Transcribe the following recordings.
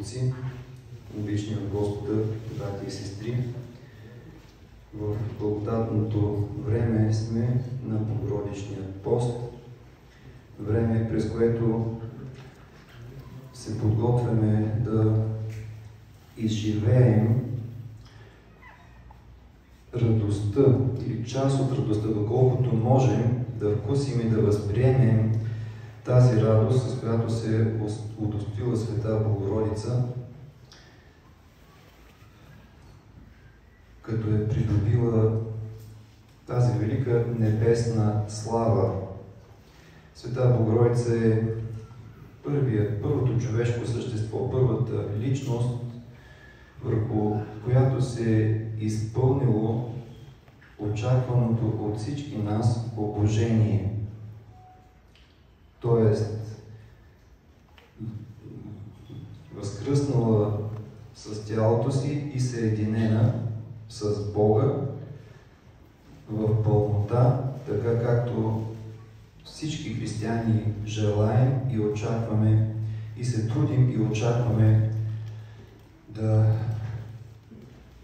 отци, обичани от Господа, братя и сестри, в благодатното време сме на Богородичния пост, време, през което се подготвяме да изживеем радостта или част от радостта, доколкото можем да вкусим и да възприемем тази радост, с която се удостоила Света Богородица, като е придобила тази велика небесна слава. Света Богородица е първото човешко същество, първата личност, върху която се е изпълнило очакваното от всички нас обожение. Тоест, възкръснала с тялото си и съединена с Бога в пълнота, така както всички християни желаем и очакваме и се трудим и очакваме да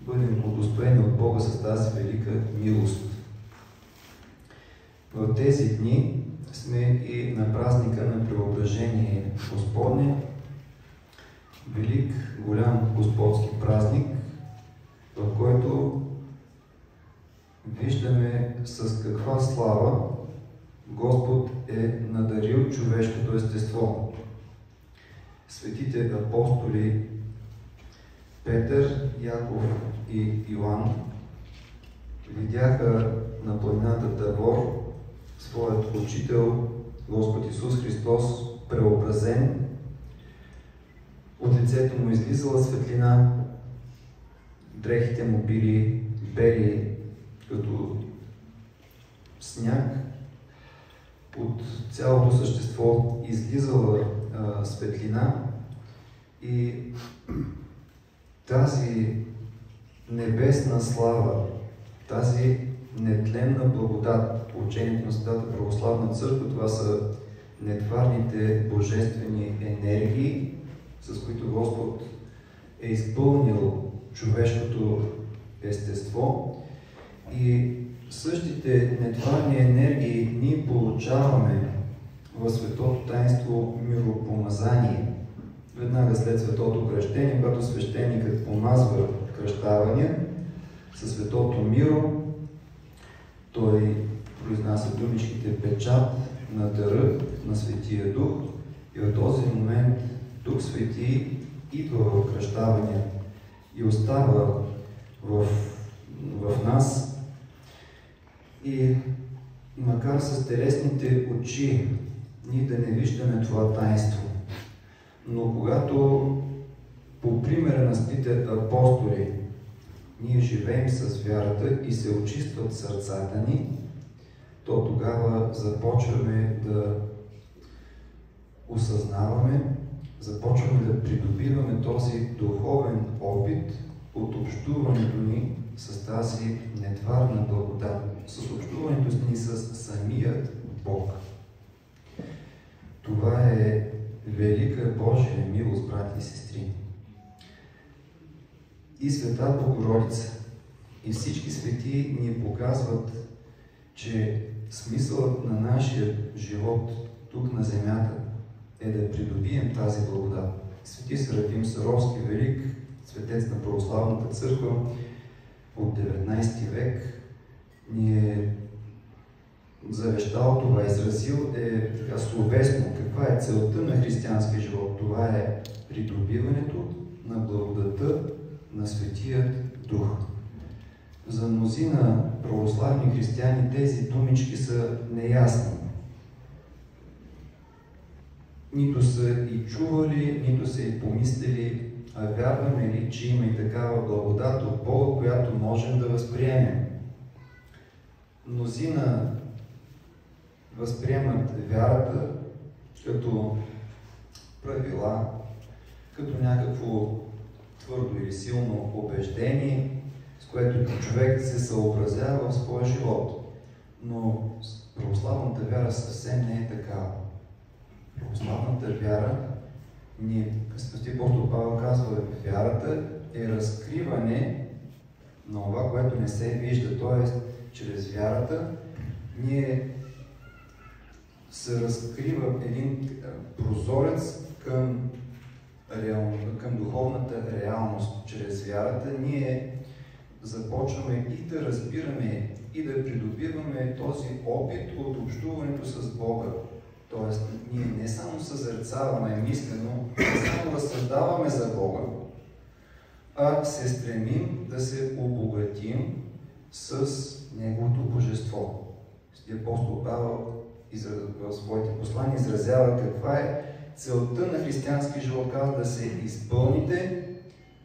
бъдем удостоени от Бога с тази велика милост. В тези дни сме и на празника на Преображение Господне, велик, голям господски празник, в който виждаме с каква слава Господ е надарил човешкото естество. Светите апостоли Петър, Яков и Йоан видяха на планината Тавор своят учител Господ Исус Христос преобразен. От лицето му излизала светлина, дрехите му били бели като сняг, от цялото същество излизала светлина и тази небесна слава, тази нетленна благодат по учението на Светата Православна Църква, това са нетварните божествени енергии, с които Господ е изпълнил човешкото естество, и същите нетварни енергии ние получаваме в Светото таинство миропомазание. Веднага след Светото кръщение, когато свещеникът помазва кръщавания със Светото миро, той произнася думичките печат на дъра на Светия Дух и в този момент Дух Свети идва в кръщавания и остава в нас. И макар с телесните очи ние да не виждаме това таинство, но когато по примера на светите апостоли ние живеем с вярата и се очистват сърцата ни, то тогава започваме да осъзнаваме, започваме да придобиваме този духовен опит от общуването ни с тази нетварна благодат, с общуването ни с самият Бог. Това е велика Божия милост, брати и сестри. И Света Богородица, и всички светии ни показват, че смисълът на нашия живот тук на земята е да придобием тази благодат. Свети Серафим Саровски, велик светец на Православната църква от 19 век, ни е завещал това, изразил така словесно каква е целта на християнския живот. Това е придобиването на благодата на Светият Дух. За мнозина православни християни тези думички са неясни. Нито са и чували, нито са и помислили, а вярваме ли, че има и такава благодат от Бога, която можем да възприемем. Мнозина възприемат вярата като правила, като някакво твърдо или силно убеждение, с което човек се съобразява в своя живот. Но православната вяра съвсем не е такава. Православната вяра Свети апостол Павел казва, вярата е разкриване на това, което не се вижда. Т.е. чрез вярата ние се разкрива един прозорец към духовната реалност. Чрез вярата ние започваме и да разбираме и да придобиваме този опит от общуването с Бога. Тоест, ние не само съзерцаваме мислено, не само разсъждаваме за Бога, а се стремим да се обогатим с Неговото божество. Апостол Павел в своите послания изразява каква е целта на християнски живот, казва да се изпълните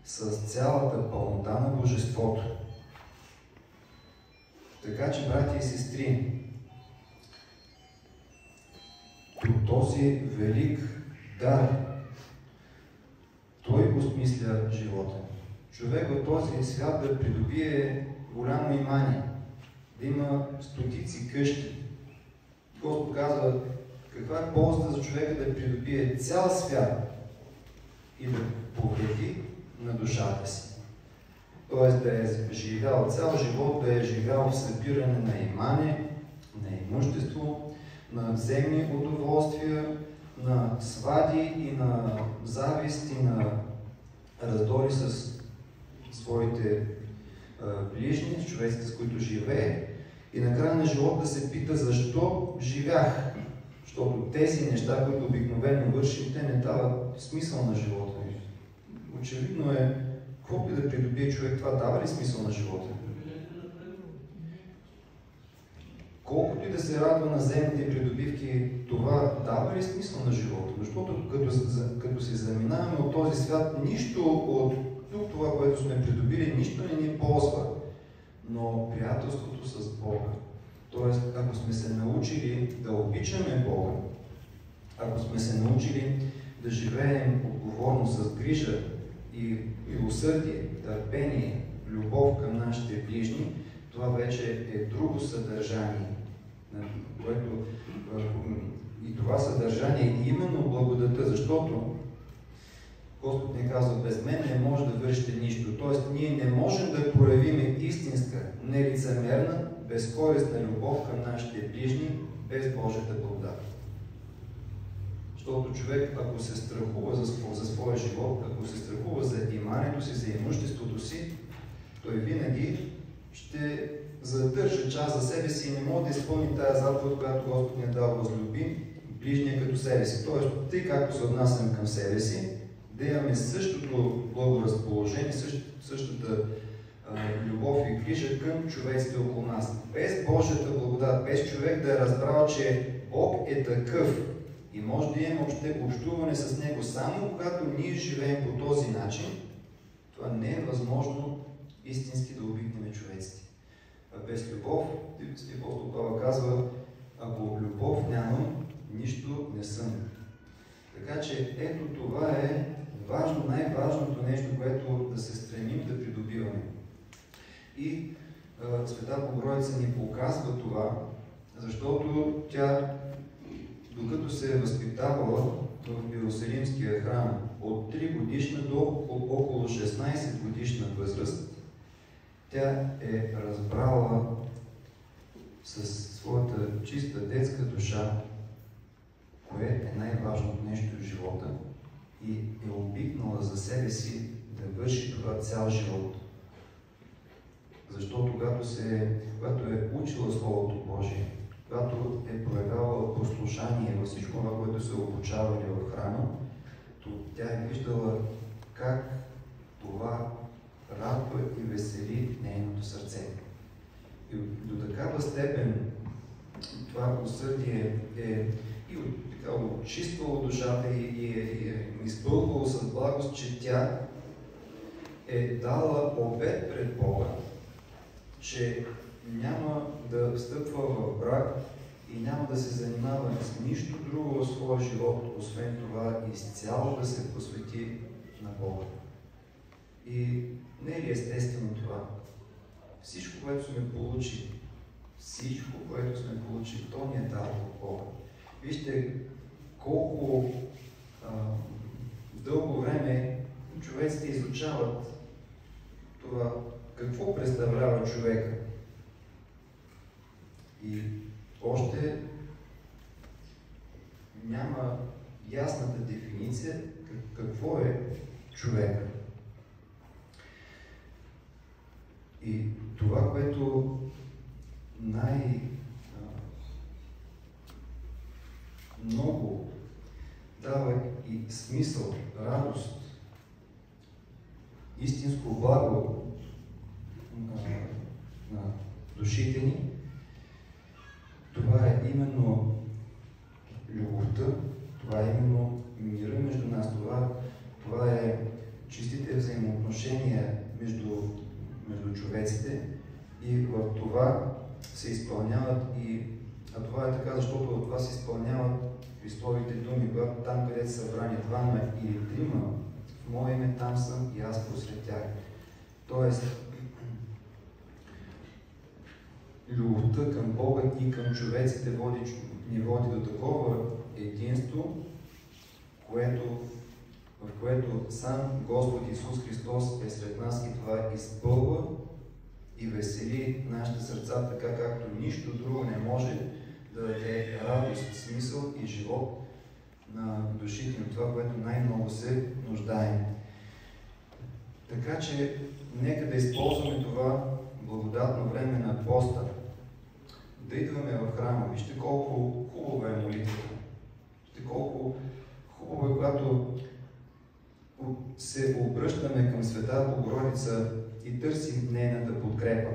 с цялата пълнота на божеството. Така че, братя и сестри, този велик дар, той осмисля живота. Човек в този свят да придобие голямо имание, да има стотици къщи. Господ казва, каква е ползата за човека да придобие цял свят и да повреди на душата си. Тоест да е живял цял живот, да е живял в събиране на имане, на имущество, на земни удоволствия, на свади и на завист и на раздори с своите ближни, с човеците, с които живее. И накрая на живота да се пита защо живях. Защото тези неща, които обикновено вършим, те не дават смисъл на живота. Очевидно е, колко и да придобие човек, това дава ли смисъл на живота? Колкото и да се радва на земните придобивки, това дава ли смисъл на живота? Защото като се заминаваме от този свят, нищо от това, което сме придобили, нищо не ни ползва. Но приятелството с Бога, т.е. ако сме се научили да обичаме Бога, ако сме се научили да живеем отговорно с грижа и усърдие, търпение, любов към нашите ближни, това вече е друго съдържание. И това съдържание е именно благодата, защото Господ ни казва, без мен не може да вършите нищо. Тоест, ние не можем да проявим истинска, нелицемерна, безкористна любов към нашите ближни, без Божията благодат. Защото човек, ако се страхува за своя живот, ако се страхува за имането си, за имуществото си, той винаги ще задържа част за себе си и не може да изпълни тази заповед, която Господ ни е дал, възлюби ближния като себе си. Тоест, тъй както се отнасяме към себе си, да имаме същото благоразположение, същата любов и грижа към човеците около нас. Без Божията благодат, без човек да е разбрал, че Бог е такъв и може да имаме общуване с Него само когато ние живеем по този начин, това не е възможно истински да обикнем човеците. А без любов, апостол Павел казва, ако любов нямам, нищо не съм. Така че ето това е важно, най-важното нещо, което да се стремим да придобиваме. И Света Богородица ни показва това, защото тя, докато се е възпитавала в Иерусалимския храм от 3 годишна до около 16 годишна възраст, тя е разбрала със своята чиста детска душа, кое е най-важното нещо в живота и е обикнала за себе си да върши това цял живот. Защото когато е учила Словото Божие, когато е проявявала послушание във всичко това, което се обучавали в храма, то тя е виждала как това радва и весели нейното сърце. И до такава степен това усърдие е и очиствало душата и е изпълнило с благост, че тя е дала обет пред Бога, че няма да встъпва в брак и няма да се занимава с нищо друго в своя живот, освен това изцяло да се посвети на Бога. И не е ли естествено това? Всичко, което сме получили, то ни е дало от Бога. Вижте колко дълго време човеците изучават това, какво представлява човека. И още няма ясната дефиниция какво е човека. И това, което много дава и смисъл, радост, истинско благо на душите ни, това е именно любовта, това е именно мира между нас, това е чистите взаимоотношения между човеците, и в това се изпълняват а това е така, защото в това се изпълняват Христовите думи, когато там, където са събрани двама или трима, в мое име там съм и аз посред тях. Тоест, любовта към Бога и към човеците ни води до такова единство, в което сам Господ Исус Христос е сред нас, и това изпълва и весели нашите сърца, така както нищо друго не може да даде радост, смисъл и живот на душите на това, което най-много се нуждаем. Така че, нека да използваме това благодатно време на поста, да идваме в храма. Вижте колко хубава е молитвата. Вижте колко хубаво е, когато се обръщаме към Света Богородица и търсим нейната подкрепа.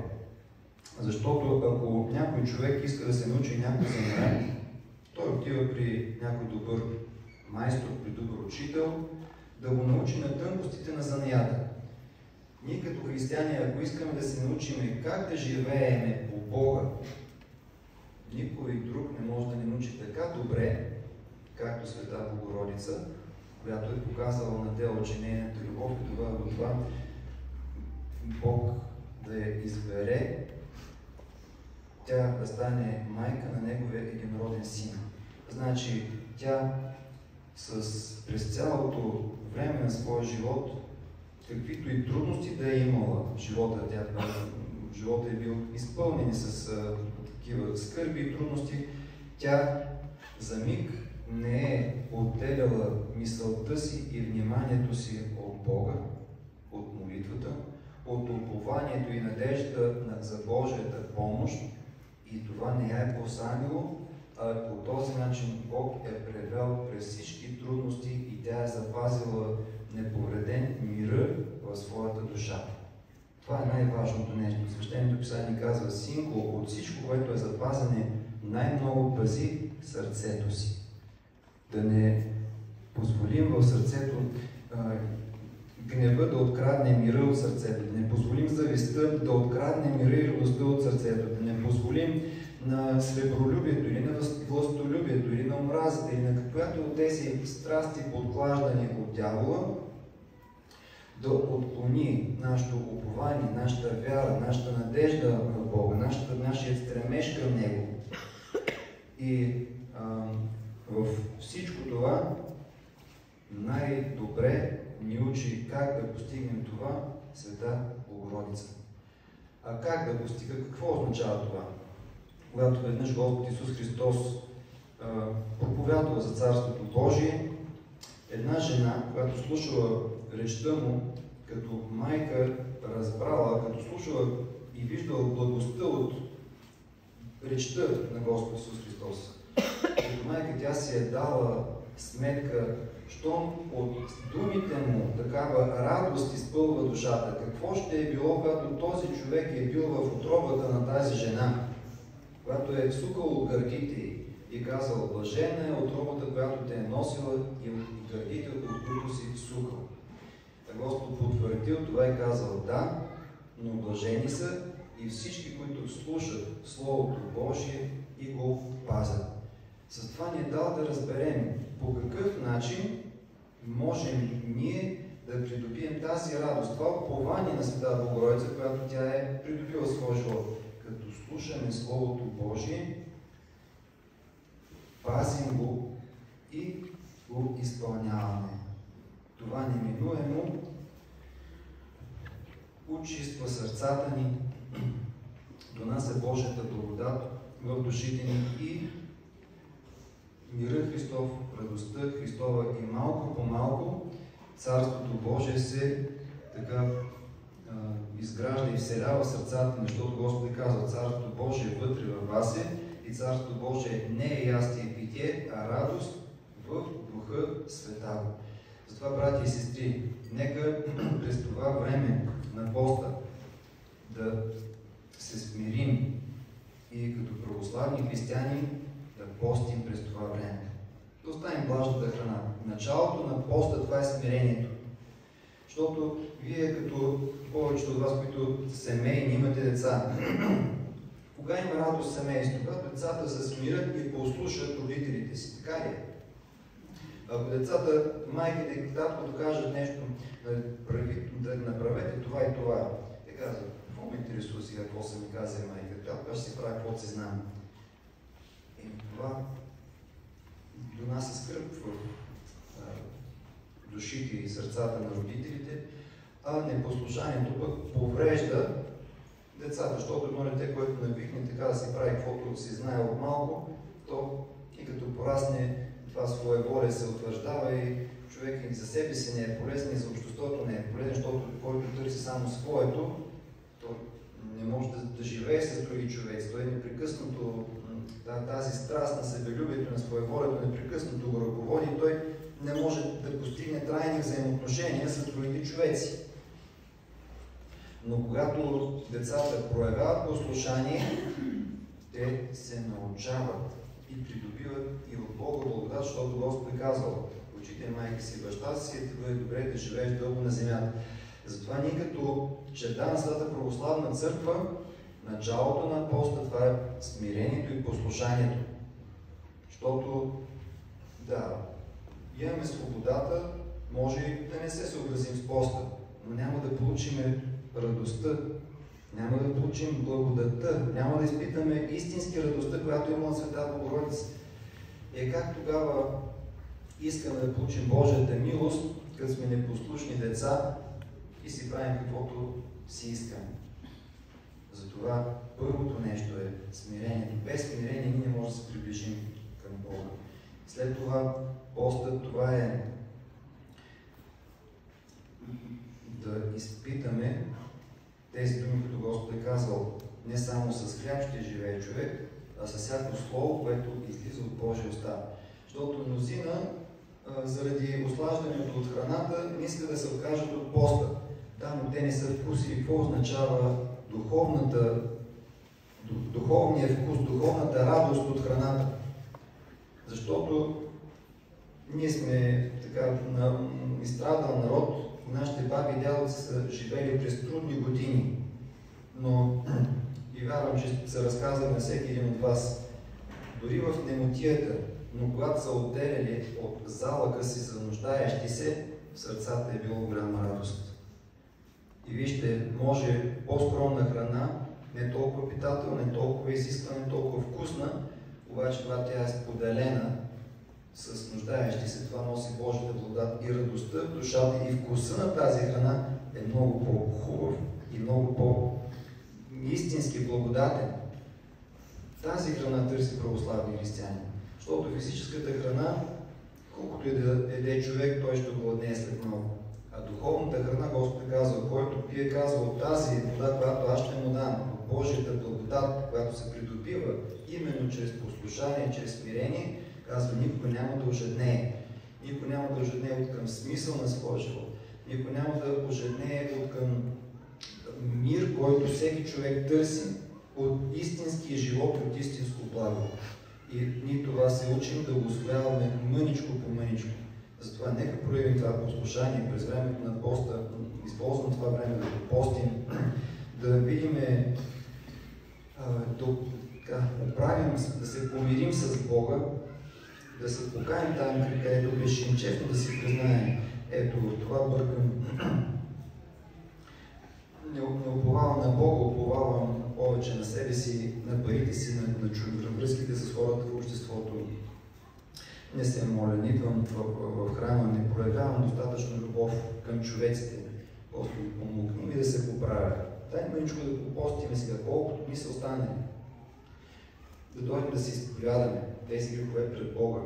Защото ако някой човек иска да се научи някой занаят, той отива при някой добър майстор, при добър учител, да го научи на тънкостите на занаята. Ние като християни, ако искаме да се научим как да живееме по Бога, никой друг не може да ни научи така добре, както Света Богородица, която е показала на дело, че нейната любов е довела до това Бог да я избере, тя да стане майка на Неговия единороден син. Значи, тя през цялото време на своя живот, каквито и трудности да е имала в живота, живота е бил изпълнен с такива скърби и трудности, тя за миг не е отделяла мисълта си и вниманието си от Бога, от молитвата, от упованието и надежда за Божията помощ, и това не я е посрамило, а по този начин Бог е превел през всички трудности и тя е запазила неповреден мира в своята душа. Това е най-важното нещо. Свещеното писание казва: синко, от всичко, което е запазене, най-много пази сърцето си. Да не позволим в сърцето гнева да открадне мира от сърцето, да не позволим завистта да открадне мира и радостта от сърцето, да не позволим на сребролюбието или на властолюбието или на омразата или на каквато от тези страсти, подклаждани от дявола, да отклони нашето упование, нашата вяра, нашата надежда на Бога, нашият стремеж към Него. И в всичко това най-добре ни учи как да постигнем това Света Богородица. А как да постига? Какво означава това? Когато веднъж Господ Исус Христос проповядва за Царството Божие, една жена, която слушала речта му, като майка разбрала, като слушала и виждала благостта от речта на Господ Исус Христос. Като майка тя си е дала сметка, щом от думите му такава радост изпълва душата. Какво ще е било, когато този човек е бил в утробата на тази жена, когато е сукал гърдите и казал: блажена е утробата, която те е носила, и гърдите, от които си сукал. Господ потвърдил това и казал: да, но блажени са и всички, които слушат Словото Божие и го пазят. С това ни е дал да разберем по какъв начин можем ние да придобием тази радост, това упование на Света Богородица, която тя е придобила в своя живот. Като слушаме Словото Божие, пазим го и го изпълняваме. това неминуемо очиства сърцата ни, донася Божията благодат в душите ни и мирът Христов, радостта Христова и малко по малко Царството Божие се така изгражда и вселява в сърцата ни, защото Господ казва: Царството Божие вътре във вас е и Царството Божие не е ястие и питие, а радост в Духа Святаго. Затова, брати и сестри, нека през това време на поста да се смирим и като православни християни да постим през това време. Да оставим блажната храна. Началото на поста, това е смирението. Защото вие, като повечето от вас, които семейни, имате деца, кога има радост в семейство? Когато децата се смирят и послушат родителите си. Така ли? Ако децата, майките и татко кажат нещо, да направете това и това, те казват: какво ме интересува сега, какво се ми каза майка? Татко, аз ще си правя каквото си знам. И това донася скръб в душите и сърцата на родителите, а непослушанието пък поврежда децата, защото едно дете, което навикне така да си прави каквото си знае от малко, то и като порасне, това своеволие се утвърждава и човек и за себе си не е полезен, и за обществото не е полезен, защото който търси само своето, то не може да живее с други човеци. Той непрекъснато, тази страст на себелюбието, на своеволието непрекъснато го ръководи и той не може да постигне трайни взаимоотношения с другите човеци. Но когато децата проявяват послушание, те се научават и придобиват и от Бога благодат, защото Господ е казал: учите майка си и баща си, да бъде добре да живееш дълго на земята. Затова ние като черта на Святата православна църква, началото на поста, това е смирението и послушанието. Защото, да, имаме свободата, може да не се съобразим с поста, но няма да получим радостта, няма да получим благодатта, няма да изпитаме истински радостта, която има от Света Богородица. Как тогава искаме да получим Божията милост, като сме непослушни деца и си правим каквото си искаме? Затова първото нещо е смирението. Без смирение ние не можем да се приближим към Бога. След това постът, това е да изпитаме тези думи, които Господ е казал: не само с хляб ще живее човек, а с всяко слово, което излиза от Божия уста. Защото мнозина, заради ослаждането от храната, не искат да се откажат от поста. Да, но те не са вкусили. Какво означава духовния вкус, духовната радост от храната? Защото ние сме така изстрадал народ, нашите баби и дядовци са живели през трудни години, но и вярвам, че се разказва на всеки един от вас, дори в немотията, но когато са отделяли от залъка си за нуждаещи се, в сърцата е било голяма радост. И вижте, може по-скромна храна, не толкова питателна, не толкова изисквана, не толкова вкусна, обаче когато тя е споделена с нуждаещи се, това носи Божията благодат и радостта в душата, и вкуса на тази храна е много по-хубав и много по-истински благодатен. Тази храна търси православни християни, защото физическата храна, колкото и да еде човек, той ще гладнее след много. А духовната храна, Господ казва, който пие, казва, от тази вода, която аз ще му дам, от Божията благодат, която се придобива именно чрез послушание, чрез смирение, казва, никой няма да ожеднее. Никой няма да ожеднее от към смисъл на своя живот. Никой няма да ожеднее от към мир, който всеки човек търси, от истинския живот, от истинско благо. И ние това се учим да го усвояваме мъничко по мъничко. Затова нека проявим това послушание през времето на поста, използвам това време да го постим, да видим, да оправим, да се помирим с Бога, да се покаем там, където грешим, честно да си признаем. Ето, в това бъркам. Не уповавам на Бога, уповавам повече на себе си, на парите си, на връзките с хората в обществото, не се моля, не идвам в храма, не проявявам достатъчно любов към човеците. Господи, помогни ми да се поправя. Дай мъничко да попостиме сега, колкото дни са останали. Да дойдем да се изповядаме тези грехове пред Бога.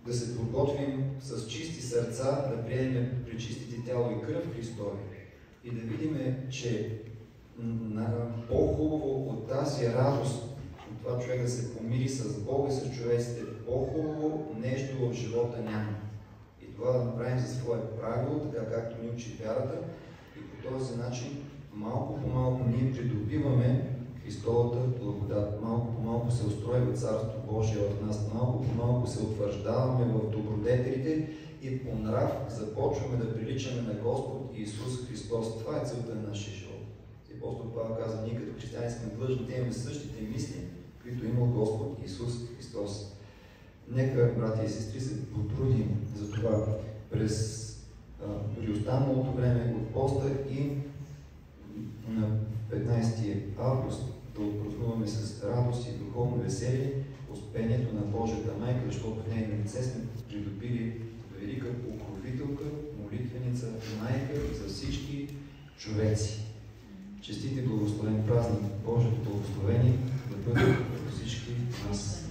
Да се подготвим с чисти сърца, да приемем пречистите тяло и кръв Христови. И да видим, че по-хубаво от тази радост, от това човек да се помири с Бога и с човеците, по-хубаво нещо в живота няма. И това да направим за свое правило, така както ни учи вярата, и по този начин малко по малко ние придобиваме Христовата благодат. Малко по малко се устройва Царство Божие в нас, малко по малко се утвърждаваме в добродетелите и по нрав започваме да приличаме на Господ Исус Христос. Това е целта на нашия живот. Апостол Павел казва, ние като християни сме длъжни да имаме същите мисли, които имал Господ Исус Христос. Нека, братя и сестри, се потрудим за това при останалото време от поста и на 15 август да отпразнуваме с радост и духовно веселие успението на Божията майка, защото в нейно лице сме придобили велика покровителка, молитвеница, майка за всички човеци. Честит и благословен празник, Божието благословение да бъде във всички нас.